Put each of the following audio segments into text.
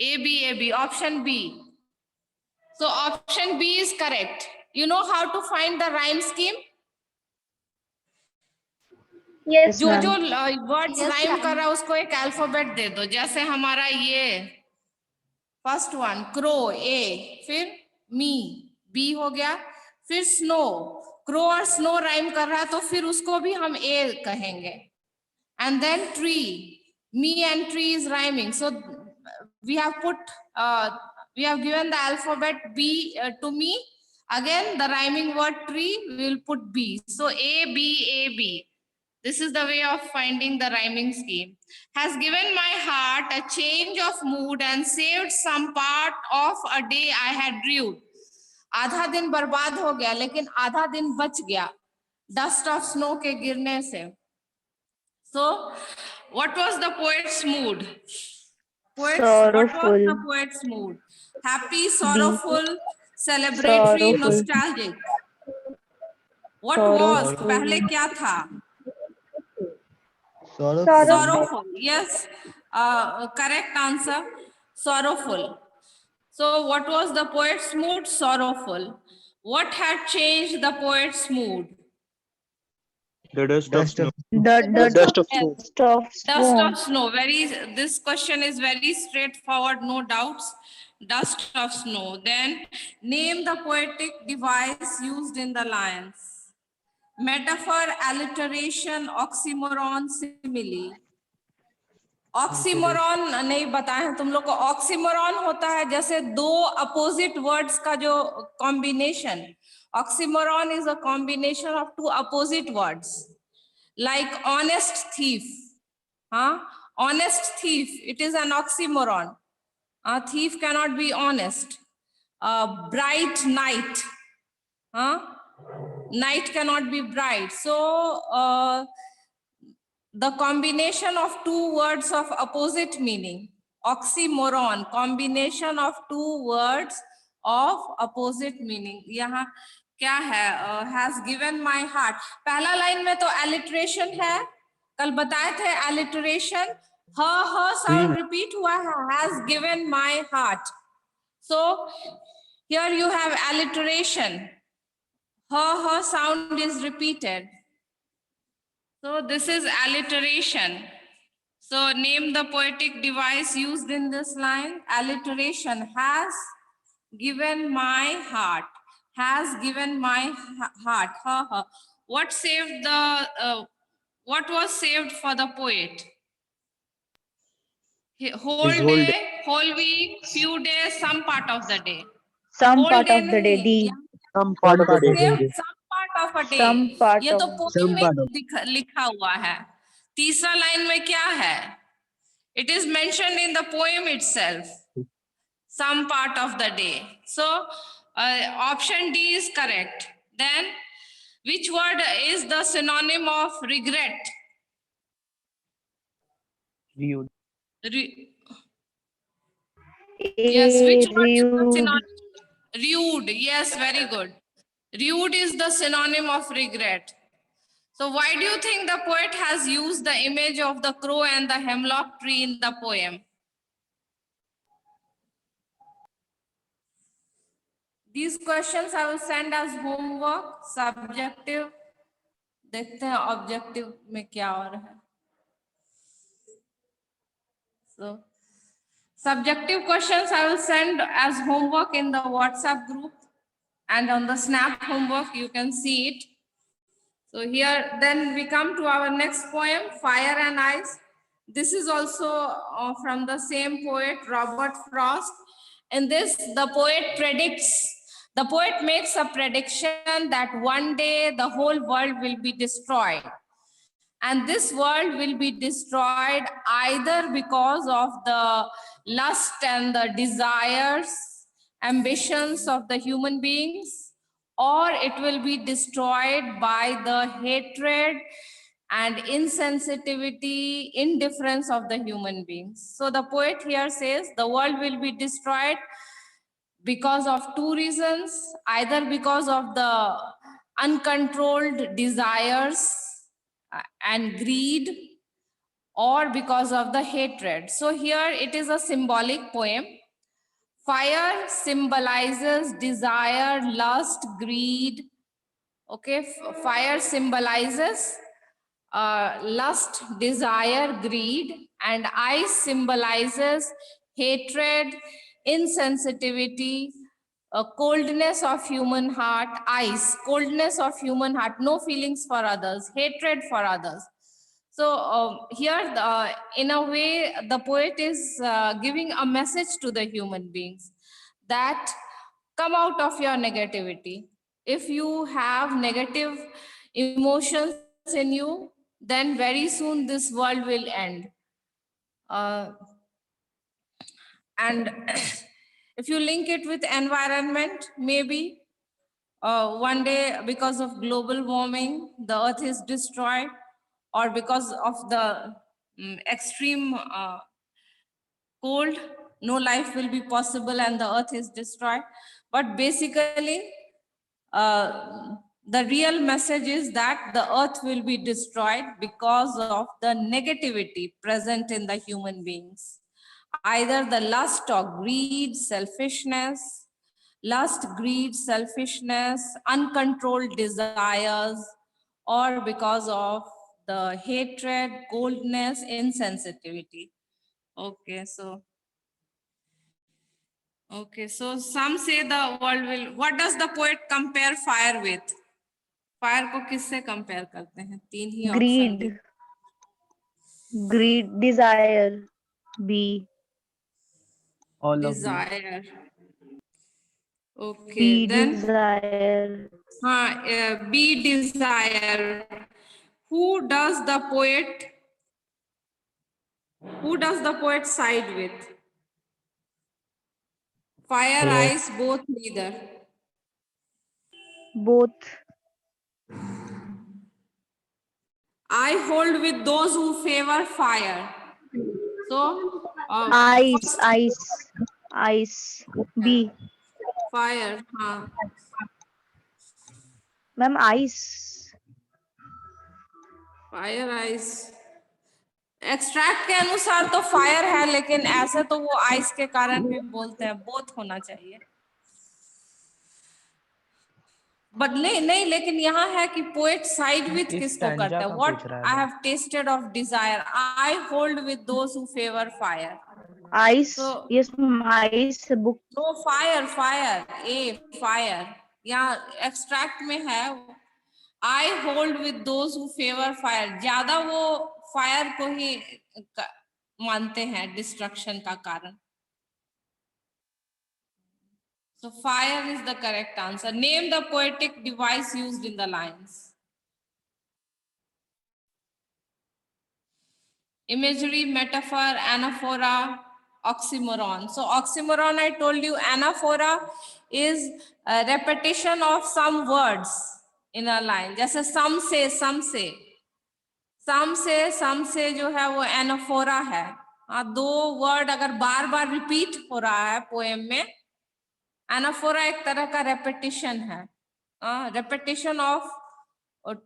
A, B. Option B. So option B is correct. You know how to find the rhyme scheme? Yes, जो ma'am. जो words rhyme कर रहा है उसको एक अल्फाबेट दे दो. जैसे हमारा ये फर्स्ट वन क्रो ए, फिर मी बी हो गया, फिर स्नो. क्रो और स्नो राइम कर रहा है तो फिर उसको भी हम ए कहेंगे. And then tree, me and tree is rhyming. So we have given the alphabet B to me. Again, the rhyming word tree, we will put B. So A, B, A, B. This is the way of finding the rhyming scheme. Has given my heart a change of mood and saved some part of a day I had rued. आधा दिन बर्बाद हो गया लेकिन आधा दिन बच गया डस्ट ऑफ स्नो के गिरने से. So, what was the poet's mood? What was Sorrowful. the poet's mood? Happy, B. sorrowful, celebratory, Sorrowful. nostalgic. What was? Sorrowful. पहले क्या था? Sorrowful. Sorrowful. Yes. Correct answer. Sorrowful. So, what was the poet's mood? Sorrowful. What had changed the poet's mood? The dust of snow. The Dust of snow. Dust of snow. This question is very straightforward, no doubts. Dust of snow. Then name the poetic device used in the lines. Metaphor, alliteration, oxymoron, simile. Oxymoron नहीं बताए हैं तुम लोग को. Oxymoron होता है जैसे दो अपोजिट वर्ड्स का जो combination. Oxymoron is a combination of two opposite words. Like honest thief. Honest thief, it is an oxymoron. A thief cannot be honest. Bright night. Night cannot be bright. So the combination of two words of opposite meaning. Oxymoron, combination of two words of opposite meaning. यहाँ क्या है? Has given my heart. पहला line में तो alliteration है. कल बताए थे alliteration. her sound repeat हुआ है. Has given my heart. So here you have alliteration. Her sound is repeated. So this is alliteration. So name the poetic device used in this line. Alliteration. Has given my heart. Has given my heart. What saved the? What was saved for the poet? Whole His whole day, whole week, few days, some part of the day. Some Whole part day of the day. नहीं. D. some part of the day. Saved some part of a day. Some part ये तो of- poem Some part में लिखा हुआ है. तीसरा line में क्या है? It is mentioned in the poem itself. Some part of the day. So option D is correct. Then which word is the synonym of regret? Rude. Yes, which word is the Rude. synonym? Rude. Yes, very good. Rude is the synonym of regret. So why do you think the poet has used the image of the crow and the hemlock tree in the poem? These questions I will send as homework, subjective. देखते हैं objective में क्या और है. So subjective questions I will send as homework in the WhatsApp group, and on the Snap homework you can see it. So here then we come to our next poem, Fire and Ice. This is also from the same poet, Robert Frost. In this, the poet makes a prediction that one day the whole world will be destroyed. And this world will be destroyed either because of the lust and the desires, ambitions of the human beings, or it will be destroyed by the hatred and insensitivity, indifference of the human beings. So the poet here says the world will be destroyed because of two reasons, either because of the uncontrolled desires and greed, or because of the hatred. So here it is a symbolic poem. Fire symbolizes desire, lust, greed. Okay, fire symbolizes lust, desire, greed, and ice symbolizes hatred, insensitivity, coldness of human heart. Ice, coldness of human heart, no feelings for others, hatred for others. So here, in a way, the poet is giving a message to the human beings that come out of your negativity. If you have negative emotions in you, then very soon this world will end. And if you link it with environment, maybe one day because of global warming, the earth is destroyed, or because of the extreme cold, no life will be possible and the earth is destroyed. But basically, the real message is that the earth will be destroyed because of the negativity present in the human beings. Either the lust or greed, selfishness, uncontrolled desires, or because of the hatred, coldness, insensitivity. Okay, so some say the world will, what does the poet compare fire with? Fire को किससे compare करते हैं? तीन ही option Greed. Greed, desire. B. All of these. Desire. Okay B. Then Desire. हाँ, B desire. Who does the poet side with? Fire, Yes. ice, both, neither. Both. I hold with those who favor fire. So Ice. Ice. Ice. B. fire. हाँ, Ma'am, ice. Fire ice. Extract के अनुसार तो fire है, लेकिन ऐसे तो वो ice के कारण भी बोलते हैं. बोथ होना चाहिए. बट नहीं, लेकिन यहाँ है कि पोएट साइड विथ इस किसको stanza करता है? का व्हाट पूछ रहा है आई वो. Have tested of desire, I hold with those who favour fire. Ice. So, Yes, ma'am, ice. Book. No fire. यहाँ एक्सट्रैक्ट में है I hold with those who favour fire. ज्यादा वो फायर को ही मानते हैं डिस्ट्रक्शन का कारण. So fire is the correct answer. Name the poetic device used in the lines. Imagery, metaphor, anaphora, oxymoron. So oxymoron, I told you, anaphora is a repetition of some words in a line. जैसे some say. some say जो है वो anaphora है. दो word अगर बार बार repeat हो रहा है पोएम में, एनाफोरा एक तरह का रेपिटेशन है. रेपिटेशन ऑफ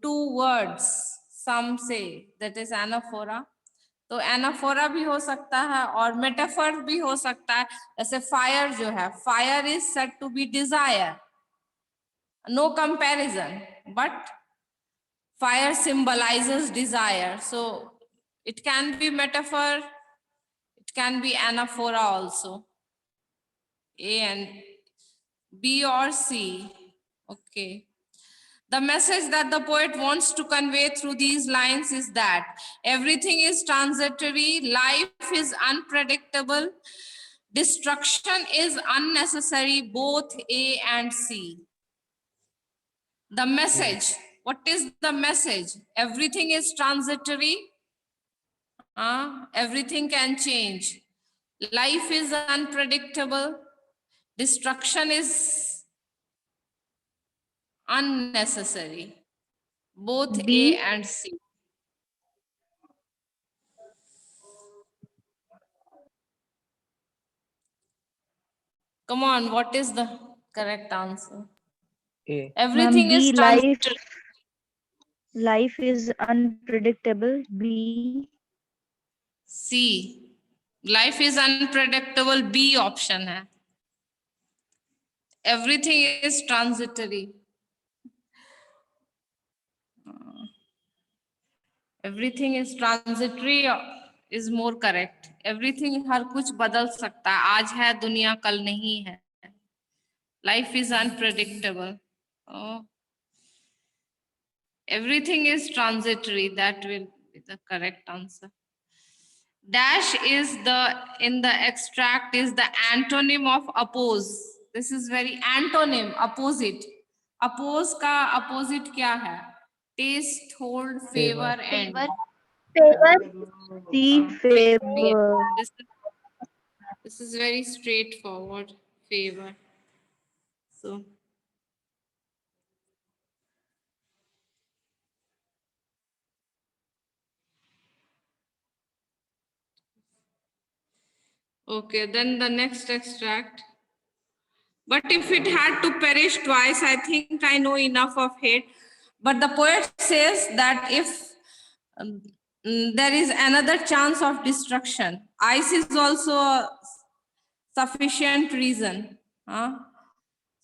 टू वर्ड्स, सम से, दैट इज एनाफोरा. तो एनाफोरा भी हो सकता है और मेटाफर भी हो सकता है. जैसे फायर जो है, fire is said to be desire, no comparison, but fire symbolises desire. So it can be metaphor, it can be anaphora also. A and B or C. Okay. The message that the poet wants to convey through these lines is that everything is transitory, life is unpredictable, destruction is unnecessary, both A and C. The message, what is the message? Everything is transitory, everything can change. Life is unpredictable, destruction is unnecessary. Both B. A and C. Come on, what is the correct answer? A. Everything Ma'am, is B. transitory. Life is unpredictable. B. C. Life is unpredictable. B option है. Everything is transitory. Everything is transitory is more correct. Everything हर कुछ बदल सकता है. आज है दुनिया कल नहीं है. Life is unpredictable. Oh. Everything is transitory. That will be the correct answer. Dash is in the extract is the antonym of oppose. This is very antonym, opposite. Oppose का opposite क्या है? Taste, hold, favor, and. C. Favor. This is very straightforward. Favor. So. Okay, then the next extract. But if it had to perish twice, I think I know enough of hate. But the poet says that if there is another chance of destruction, ice is also a sufficient reason.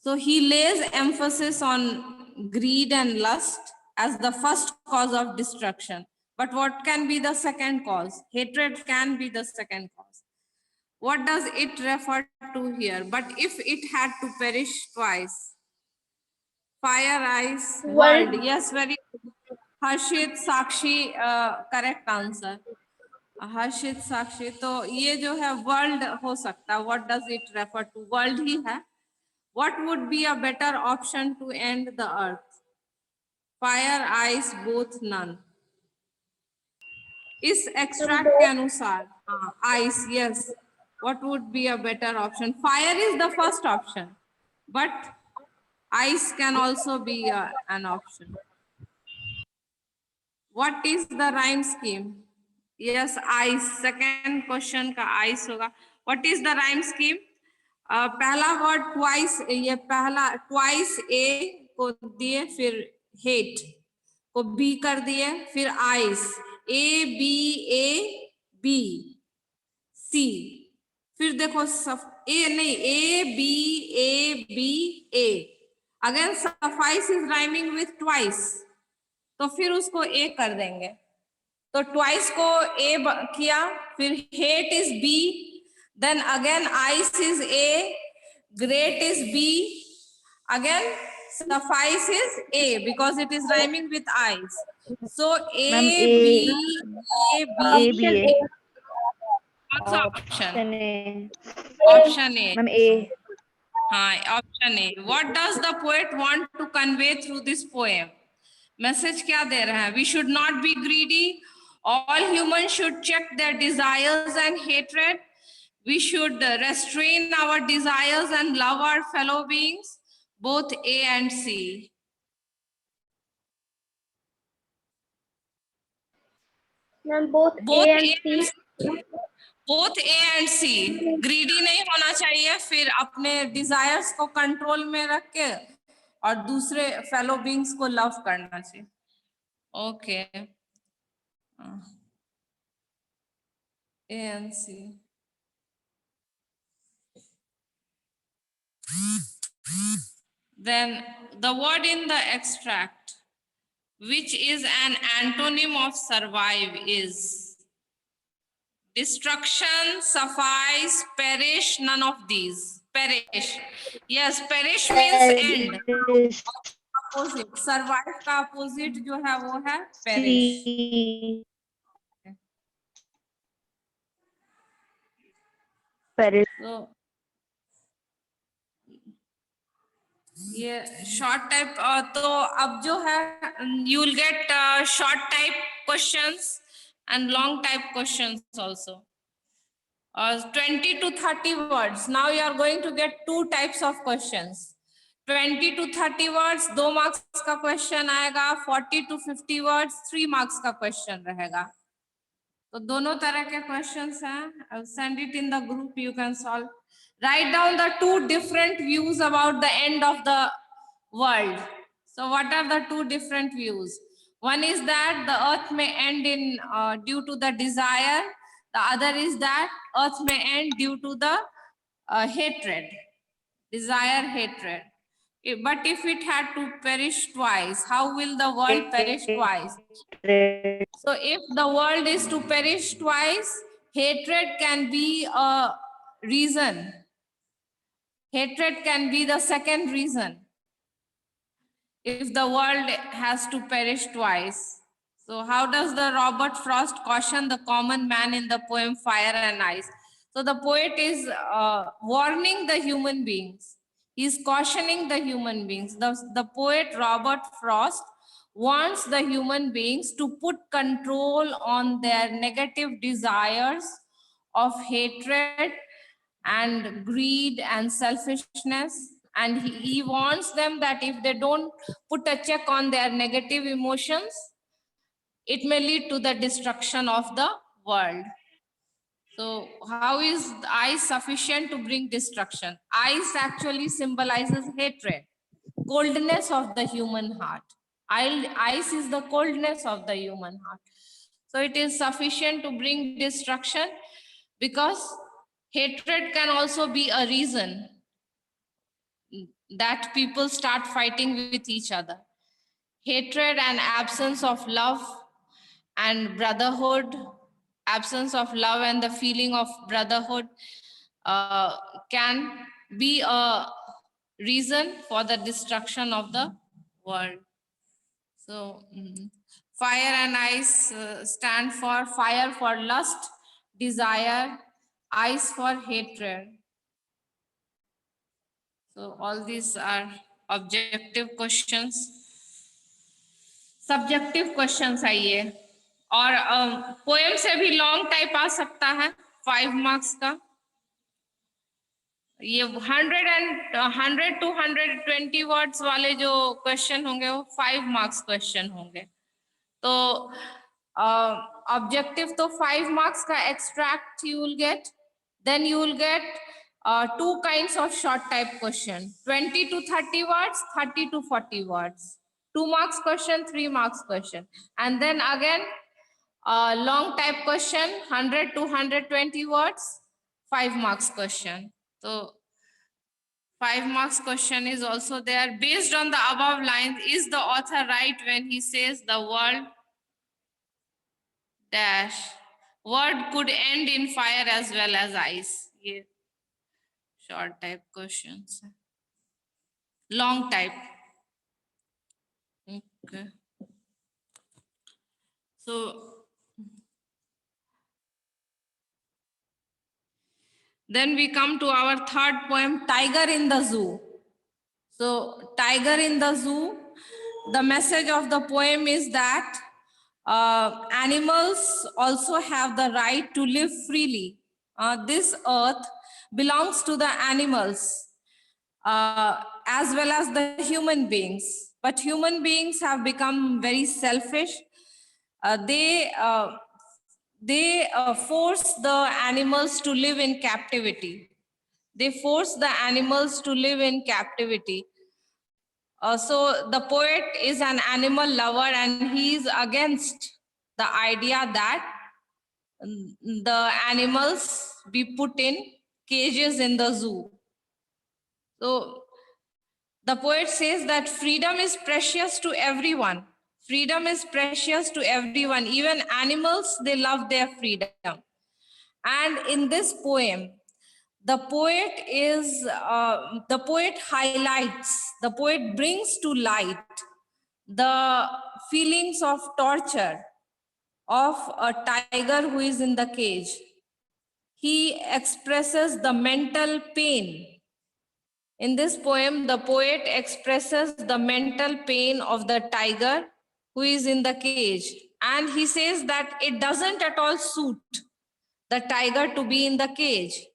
So he lays emphasis on greed and lust as the first cause of destruction. But what can be the second cause? Hatred can be the second cause. What does it refer to here? But if it had to perish twice, fire, ice, world. Yes, very good. Harshit, Sakshi, correct answer. Harshit, Sakshi. तो ये जो है world हो सकता है. What does it refer to? World ही है. What would be a better option to end the earth? Fire, ice, both, none. इस extract के अनुसार ice, yes. What would be a better option? Fire is the first option, but ice can also be an option. What is the rhyme scheme? Yes, ice. Second question का ice होगा. What is the rhyme scheme? पहला word twice, ये पहला twice A को दिए, फिर hate को B कर दिए, फिर ice. A B A B C. फिर देखो A नहीं, A B A B A. Again suffice is rhyming with twice. तो फिर उसको A कर देंगे. तो twice को A किया, फिर hate is B, then again ice is A, great is B, again suffice is A because it is rhyming with ice. So A, Ma'am, B, A, B. A, B, A. What's the option? A. Option A. Ma'am, A. Option A. What does the poet want to convey through this poem? Message क्या दे रहा है? We should not be greedy. All humans should check their desires and hatred. We should restrain our desires and love our fellow beings. Both A and C. Both Both A and C. Both A and C. Greedy नहीं होना चाहिए, फिर अपने desires को control में रख के और दूसरे fellow beings को love करना चाहिए. Okay. A and C. Then the word in the extract, which is an antonym of survive, is destruction, suffice, perish, none of these. Perish. Yes, perish means end. Opposite. Survive का opposite जो है वो है perish. C. Perish. So, ये short type तो अब जो है you will get short type questions and long type questions also. 20 to 30 words. Now you are going to get two types of questions. 20 to 30 words, 2 marks का question आएगा. 40 to 50 words, 3 marks का question रहेगा. तो दोनों तरह के questions हैं. I'll send it in the group. You can solve. Write down the two different views about the end of the world. So what are the two different views? One is that the earth may end in due to the desire. The other is that earth may end due to the hatred, desire, hatred. But if it had to perish twice, how will the world perish twice? So if the world is to perish twice, hatred can be a reason. Hatred can be the second reason if the world has to perish twice. So how does the Robert Frost caution the common man in the poem Fire and Ice? So the poet is warning the human beings. He's cautioning the human beings. The poet Robert Frost wants the human beings to put control on their negative desires of hatred and greed and selfishness. And he wants them that if they don't put a check on their negative emotions, it may lead to the destruction of the world. So how is ice sufficient to bring destruction? Ice actually symbolizes hatred, coldness of the human heart. Ice is the coldness of the human heart. So it is sufficient to bring destruction because hatred can also be a reason that people start fighting with each other. Hatred and absence of love and brotherhood, absence of love and the feeling of brotherhood can be a reason for the destruction of the world. So fire and ice stand for fire for lust, desire, ice for hatred. So all these are objective questions. Subjective questions आइए और poem से भी long type आ सकता है 5 marks का. ये 100 to 120 words वाले जो क्वेश्चन होंगे वो 5 मार्क्स क्वेश्चन होंगे. तो ऑब्जेक्टिव तो 5 मार्क्स का extract you will get. Then you will get 2 kinds of short type question, 20 to 30 words, 30 to 40 words, 2 marks question, 3 marks question. And then again, long type question, 100 to 120 words, 5 marks question. So 5 marks question is also there. Based on the above lines, is the author right when he says the world dash word could end in fire as well as ice? Yeah. Short type questions. Long type. Okay. So then we come to our third poem, Tiger in the Zoo. So Tiger in the Zoo, the message of the poem is that animals also have the right to live freely. This earth belongs to the animals as well as the human beings. But human beings have become very selfish. They force the animals to live in captivity. They force the animals to live in captivity. So the poet is an animal lover and he is against the idea that the animals be put in cages in the zoo. So the poet says that freedom is precious to everyone. Freedom is precious to everyone. Even animals, they love their freedom. And in this poem, the poet highlights, the poet brings to light the feelings of torture of a tiger who is in the cage. He expresses the mental pain. In this poem, the poet expresses the mental pain of the tiger who is in the cage. And he says that it doesn't at all suit the tiger to be in the cage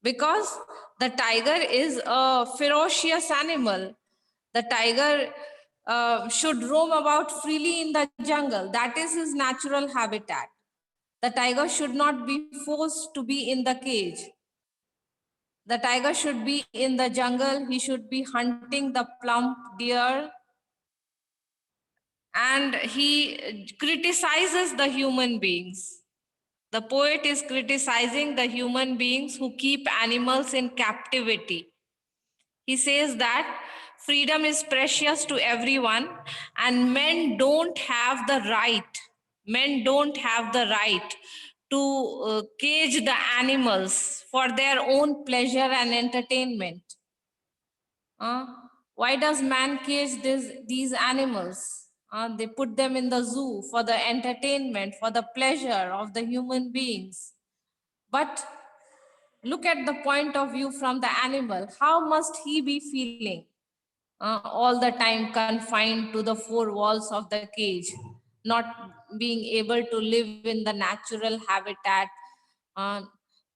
because the tiger is a ferocious animal. The tiger should roam about freely in the jungle. That is his natural habitat. The tiger should not be forced to be in the cage. The tiger should be in the jungle. He should be hunting the plump deer. And he criticizes the human beings. The poet is criticizing the human beings who keep animals in captivity. He says that freedom is precious to everyone and men don't have the right to cage the animals for their own pleasure and entertainment. Uh, why does man cage these animals? They put them in the zoo for the entertainment, for the pleasure of the human beings. But look at the point of view from the animal. How must he be feeling all the time confined to the four walls of the cage, not being able to live in the natural habitat, uh,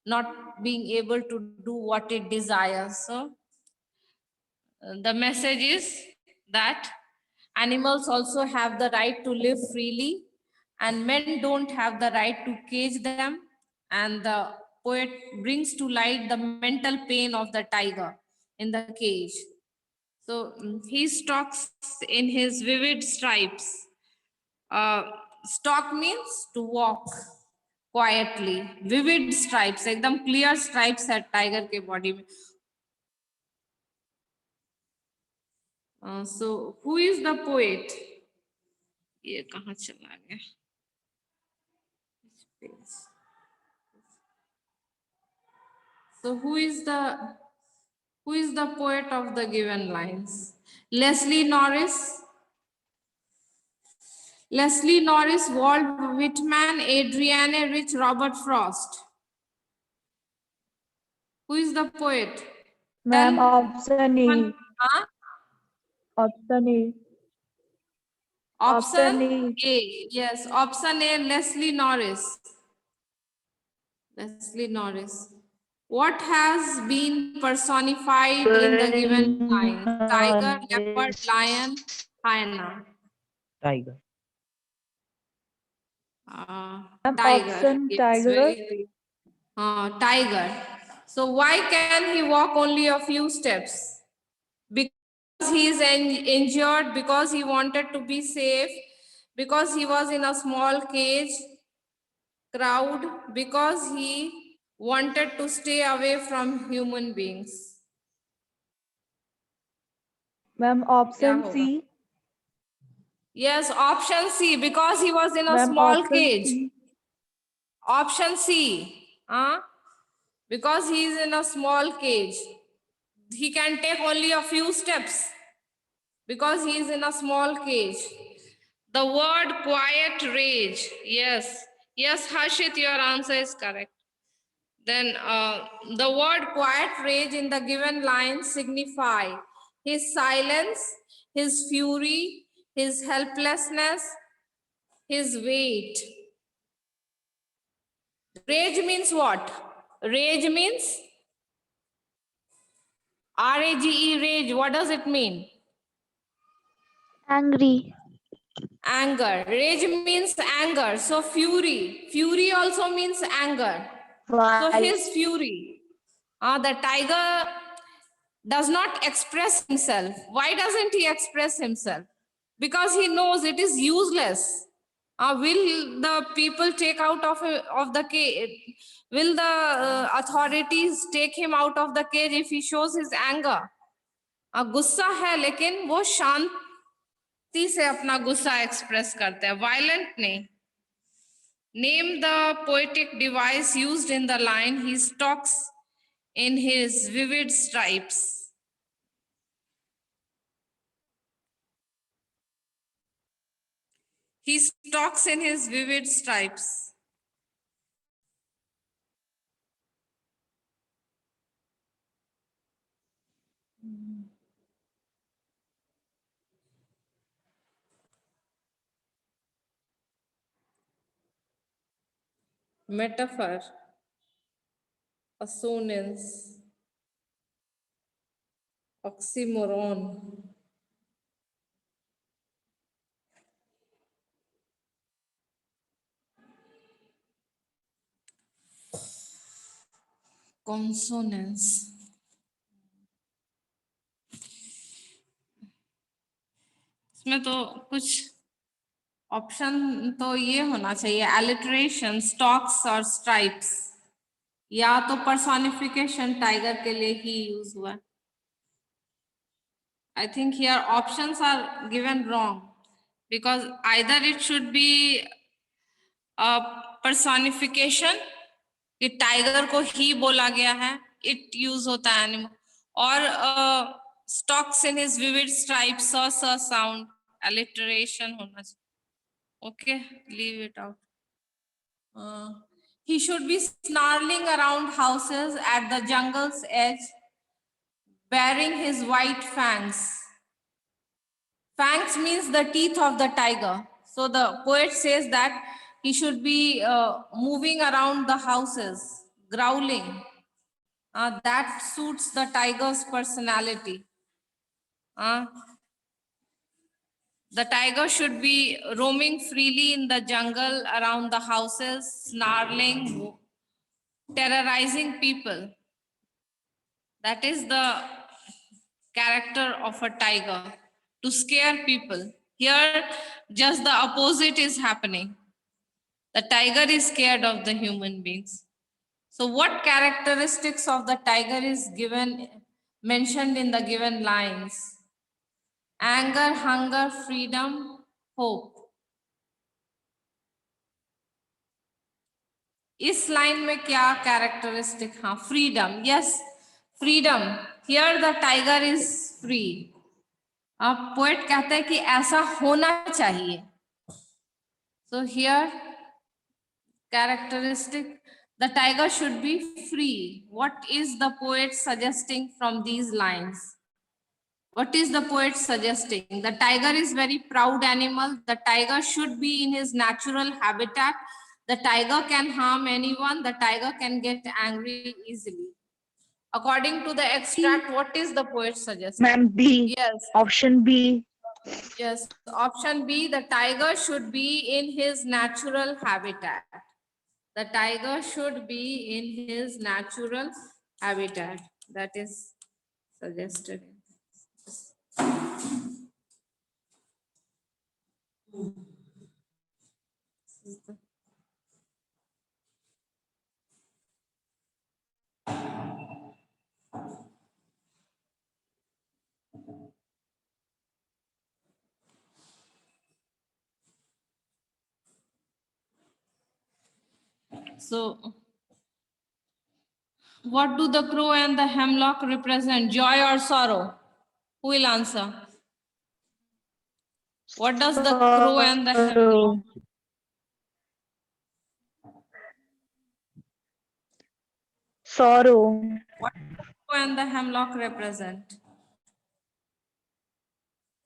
not being able to do what it desires? So, the message is that animals also have the right to live freely and men don't have the right to cage them. And the poet brings to light the mental pain of the tiger in the cage. So he stalks in his vivid stripes. Stalk means to walk quietly. Vivid stripes, एकदम clear stripes है tiger के body में. So who is the poet? ये कहाँ चला गया? So who is the poet of the given lines? Leslie Norris, Walt Whitman, Adrienne Rich, Robert Frost. Who is the poet? Ma'am, Tell option E. Huh? Option E. Option Option E. A. Yes, option A, Leslie Norris. Leslie Norris. What has been personified in the given line? Tiger, leopard, lion, hyena. Tiger. Tiger. Option Yes, tiger. very tiger. So why can he walk only a few steps? Because he is injured, because he wanted to be safe, because he was in a small cage crowd, because he wanted to stay away from human beings. Ma'am, क्या option होगा? C. Yes, option C, because he was in a Ma'am, small option cage. C. Option C, because he is in a small cage. He can take only a few steps because he is in a small cage. The word quiet rage. Yes, Harshit, your answer is correct. Then the word quiet rage in the given line signify his silence, his fury, his helplessness, his weight. Rage means what? Rage means R-A-G-E, rage. What does it mean? Angry. Anger. Rage means anger. So fury. Fury also means anger. So Why? his fury. The tiger does not express himself. Why doesn't he express himself? Because he knows it is useless. Will the people take out of the cage? Will the authorities take him out of the cage if he shows his anger? गुस्सा है लेकिन वो शांति से अपना गुस्सा express करते हैं, violent नहीं. Name the poetic device used in the line, he stalks in his vivid stripes. He stalks in his vivid stripes. Metaphor, assonance, oxymoron. Consonance. इसमें तो कुछ ऑप्शन तो ये होना चाहिए, एलिट्रेशन, स्टॉक्स और स्ट्राइप्स, या तो पर्सोनिफिकेशन टाइगर के लिए ही यूज हुआ। I think here options are given wrong because either it should be a personification कि टाइगर को ही बोला गया है, इट यूज होता है एनिमल, और stocks in his vivid stripes sound, alliteration होना चाहिए। Okay, leave it out. He should be snarling around houses at the jungle's edge, baring his white fangs. Fangs means the teeth of the tiger. So the poet says that he should be moving around the houses, growling. That suits the tiger's personality. The tiger should be roaming freely in the jungle around the houses, snarling, terrorizing people. That is the character of a tiger, to scare people. Here, just the opposite is happening. The tiger is scared of the human beings. So what characteristics of the tiger is mentioned in the given lines? Anger, hunger, freedom, hope. इस line में क्या characteristic? हाँ, freedom, yes, freedom. Here the tiger is free. अब poet कहते हैं कि ऐसा होना चाहिए। So here characteristic, the tiger should be free. What is the poet suggesting from these lines? What is the poet suggesting? The tiger is very proud animal. The tiger should be in his natural habitat. The tiger can harm anyone. The tiger can get angry easily. According to the extract, what is the poet suggesting? Ma'am, B. Yes. Option B. Yes, option B, the tiger should be in his natural habitat. The tiger should be in his natural habitat. That is suggested. So, what do the crow and the hemlock represent? Joy or sorrow? Who will answer? What does the crow and the hemlock? Sorrow. What do the crow and the hemlock represent?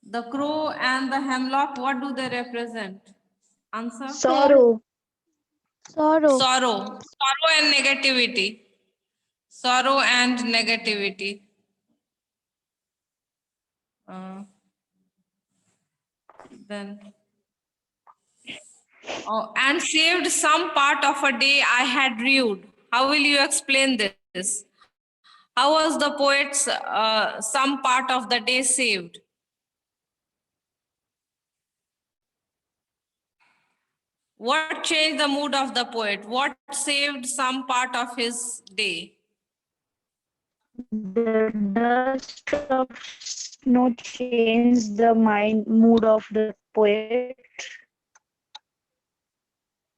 The crow and the hemlock, what do they represent? Answer? Sorrow. Sorrow. Sorrow. Sorrow and negativity. Sorrow and negativity. Then. Oh, and saved some part of a day I had rued. How will you explain this? How was the poet's some part of the day saved? What changed the mood of the poet? What saved some part of his day? The dust of snow changed the mood of the poet.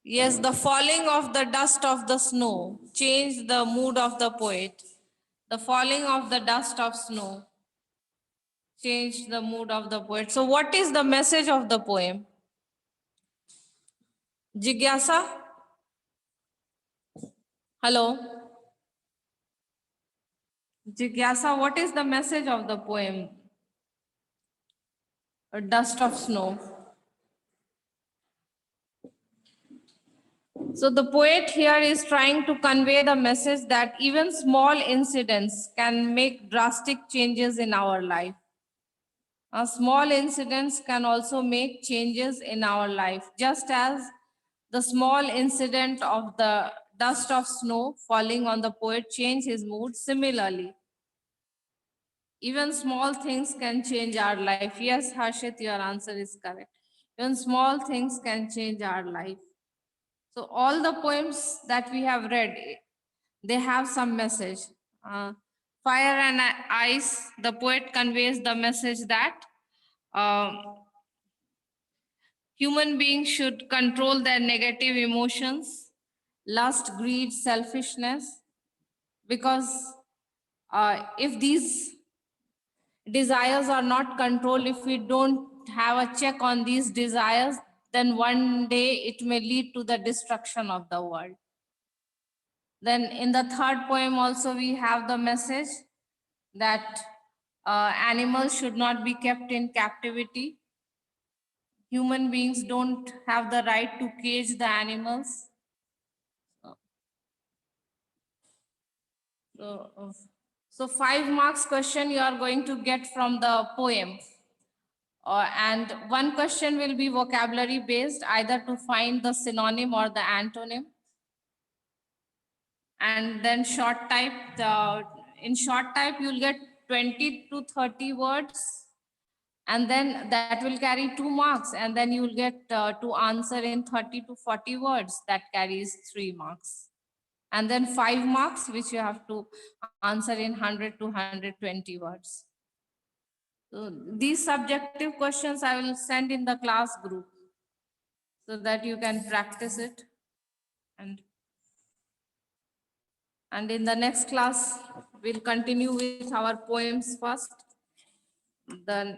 Yes, the falling of the dust of the snow changed the mood of the poet. The falling of the dust of snow changed the mood of the poet. So what is the message of the poem? Jigyasa? Hello? Jigyasa, what is the message of the poem? A dust of snow. So the poet here is trying to convey the message that even small incidents can make drastic changes in our life. Small incidents can also make changes in our life, just as the small incident of the dust of snow falling on the poet changed his mood. Similarly, even small things can change our life. Yes, Harshit, your answer is correct. Even small things can change our life. So all the poems that we have read, they have some message. Fire and Ice, the poet conveys the message that human beings should control their negative emotions, lust, greed, selfishness, because if these desires are not controlled, if we don't have a check on these desires, then one day it may lead to the destruction of the world. Then in the third poem also we have the message that animals should not be kept in captivity. Human beings don't have the right to cage the animals. So 5 marks question you are going to get from the poem. And one question will be vocabulary based, either to find the synonym or the antonym. And then short type, in short type you'll get 20 to 30 words. And then that will carry 2 marks. And then you will get to answer in 30 to 40 words. That carries 3 marks. And then 5 marks, which you have to answer in 100 to 120 words. So these subjective questions I will send in the class group so that you can practice it. And in the next class, we'll continue with our poems first. Then